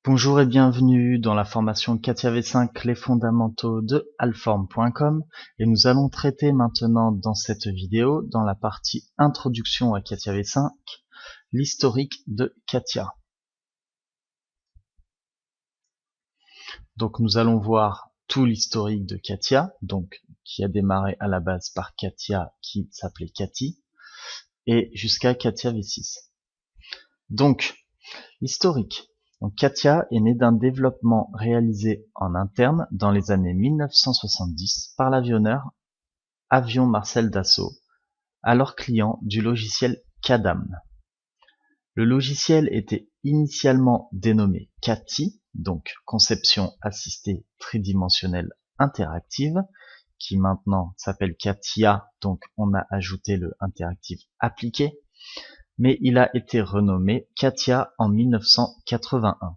Bonjour et bienvenue dans la formation CATIA V5, les fondamentaux de Alform.com, et nous allons traiter maintenant dans cette vidéo, dans la partie introduction à CATIA V5, l'historique de CATIA. Donc nous allons voir tout l'historique de CATIA, donc qui a démarré à la base par CATIA qui s'appelait CATI, et jusqu'à CATIA V6. Donc, l'historique. Donc, CATIA est né d'un développement réalisé en interne dans les années 1970 par l'avionneur Avion Marcel Dassault, alors client du logiciel CADAM. Le logiciel était initialement dénommé CATI, donc conception assistée tridimensionnelle interactive, qui maintenant s'appelle CATIA, donc on a ajouté le interactive appliqué, mais il a été renommé CATIA en 1981.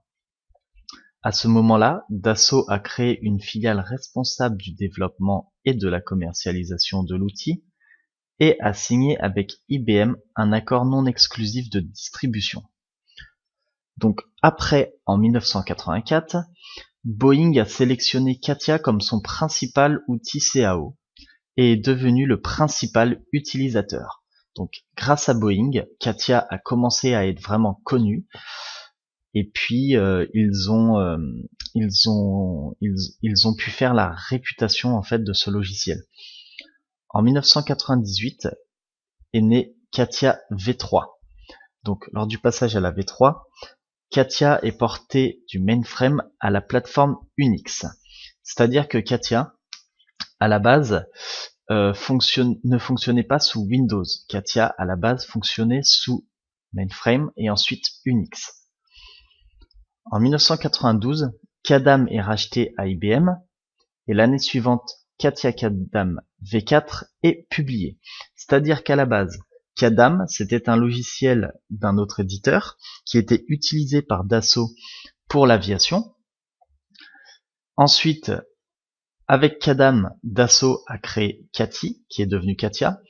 À ce moment-là, Dassault a créé une filiale responsable du développement et de la commercialisation de l'outil et a signé avec IBM un accord non exclusif de distribution. Donc après, en 1984, Boeing a sélectionné CATIA comme son principal outil CAO et est devenu le principal utilisateur. Donc grâce à Boeing, CATIA a commencé à être vraiment connu. Et puis ils ont pu faire la réputation en fait de ce logiciel. En 1998 est né CATIA V3. Donc lors du passage à la V3, CATIA est porté du mainframe à la plateforme Unix. C'est-à-dire que CATIA, à la base, ne fonctionnait pas sous Windows. CATIA, à la base, fonctionnait sous mainframe et ensuite Unix. En 1992, CADAM est racheté à IBM et l'année suivante, CATIA CADAM V4 est publié. C'est-à-dire qu'à la base, CADAM, c'était un logiciel d'un autre éditeur qui était utilisé par Dassault pour l'aviation. Ensuite, avec CADAM, Dassault a créé CATI, qui est devenu CATIA.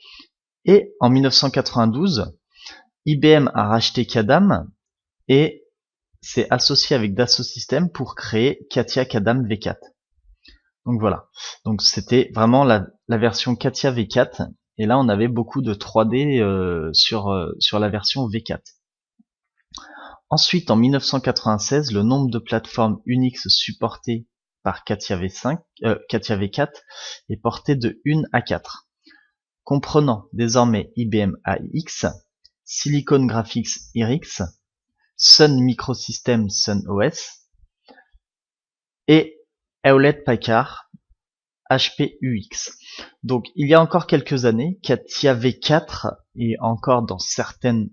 Et en 1992, IBM a racheté CADAM et s'est associé avec Dassault Systèmes pour créer CATIA CADAM V4. Donc voilà. Donc c'était vraiment la version CATIA V4. Et là, on avait beaucoup de 3D sur la version V4. Ensuite, en 1996, le nombre de plateformes Unix supportées par CATIA V4 est porté de 1 à 4, comprenant désormais IBM AIX, Silicon Graphics IRIX, Sun Microsystems Sun OS et Hewlett Packard HP UX. Donc il y a encore quelques années, CATIA V4 et encore dans certaines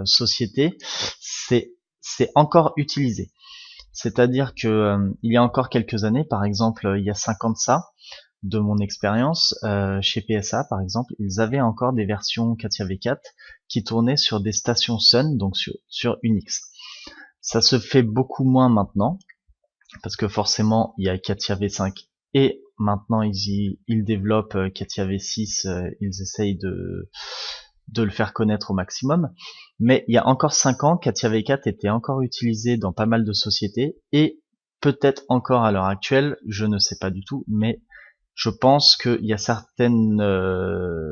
sociétés, c'est encore utilisé. C'est-à-dire que il y a encore quelques années, par exemple il y a 5 ans de ça, de mon expérience, chez PSA par exemple, ils avaient encore des versions CATIA V4 qui tournaient sur des stations Sun, donc sur Unix. Ça se fait beaucoup moins maintenant, parce que forcément il y a CATIA V5 et maintenant ils développent CATIA V6, ils essayent de le faire connaître au maximum. Mais il y a encore 5 ans, CATIA V4 était encore utilisé dans pas mal de sociétés et peut-être encore à l'heure actuelle, je ne sais pas du tout, mais je pense qu'il y a certaines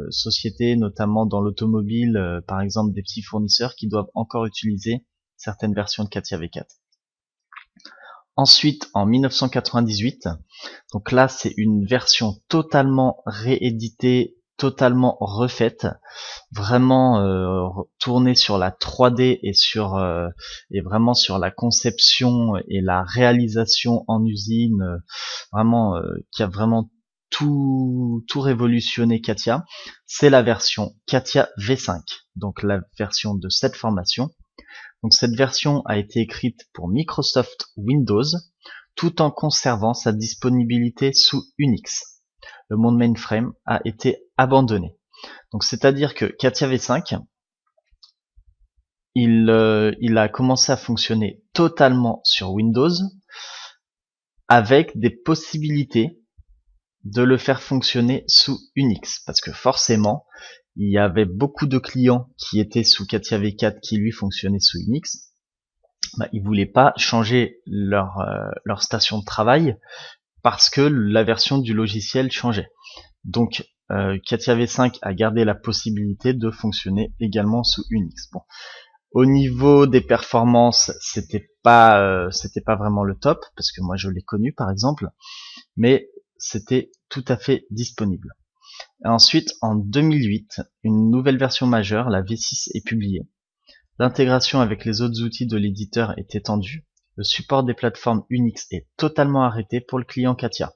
sociétés, notamment dans l'automobile, par exemple des petits fournisseurs, qui doivent encore utiliser certaines versions de CATIA V4. Ensuite, en 1998, donc là c'est une version totalement rééditée, totalement refaite, vraiment tournée sur la 3D et vraiment sur la conception et la réalisation en usine, vraiment qui a vraiment tout révolutionné CATIA. C'est la version CATIA V5, donc la version de cette formation. Donc cette version a été écrite pour Microsoft Windows, tout en conservant sa disponibilité sous Unix. Le monde mainframe a été abandonné. Donc c'est-à-dire que CATIA V5, il a commencé à fonctionner totalement sur Windows, avec des possibilités de le faire fonctionner sous Unix, parce que forcément, il y avait beaucoup de clients qui étaient sous CATIA V4 qui lui fonctionnaient sous Unix. ils voulaient pas changer leur station de travail parce que la version du logiciel changeait. Donc Katia V5 a gardé la possibilité de fonctionner également sous Unix. Bon, au niveau des performances, c'était pas vraiment le top parce que moi je l'ai connu par exemple, mais c'était tout à fait disponible. Et ensuite, en 2008, une nouvelle version majeure, la V6, est publiée. L'intégration avec les autres outils de l'éditeur est étendue. Le support des plateformes Unix est totalement arrêté pour le client Katia.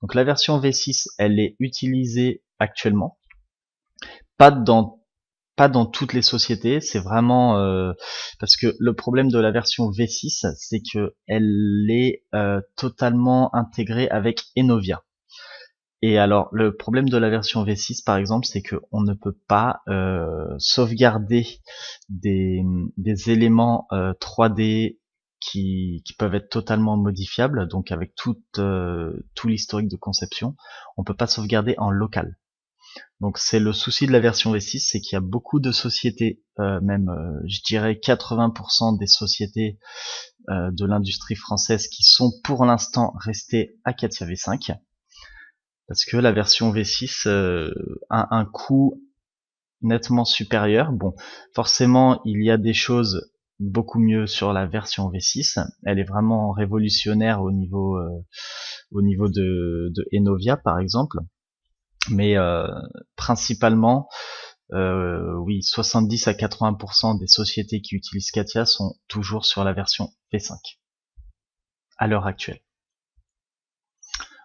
Donc la version V6, elle est utilisée actuellement. Pas dans toutes les sociétés, c'est vraiment parce que le problème de la version V6, c'est que elle est totalement intégrée avec Enovia. Et alors le problème de la version V6 par exemple, c'est que on ne peut pas sauvegarder des éléments 3D qui peuvent être totalement modifiables, donc avec tout l'historique de conception, on peut pas sauvegarder en local. Donc c'est le souci de la version V6, c'est qu'il y a beaucoup de sociétés, même je dirais 80% des sociétés de l'industrie française qui sont pour l'instant restées à Katia V5, parce que la version V6 a un coût nettement supérieur. Bon, forcément il y a des choses beaucoup mieux sur la version V6, elle est vraiment révolutionnaire au niveau de Enovia par exemple. Mais principalement, oui, 70 à 80% des sociétés qui utilisent Katia sont toujours sur la version V5 à l'heure actuelle.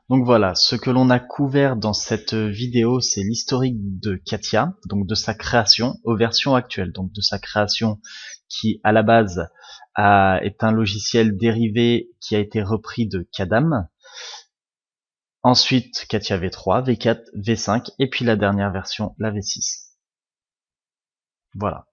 Donc voilà, ce que l'on a couvert dans cette vidéo, c'est l'historique de Katia, donc de sa création aux versions actuelles, donc de sa création qui à la base est un logiciel dérivé qui a été repris de Kadam. Ensuite, Katia V3, V4, V5, et puis la dernière version, la V6. Voilà.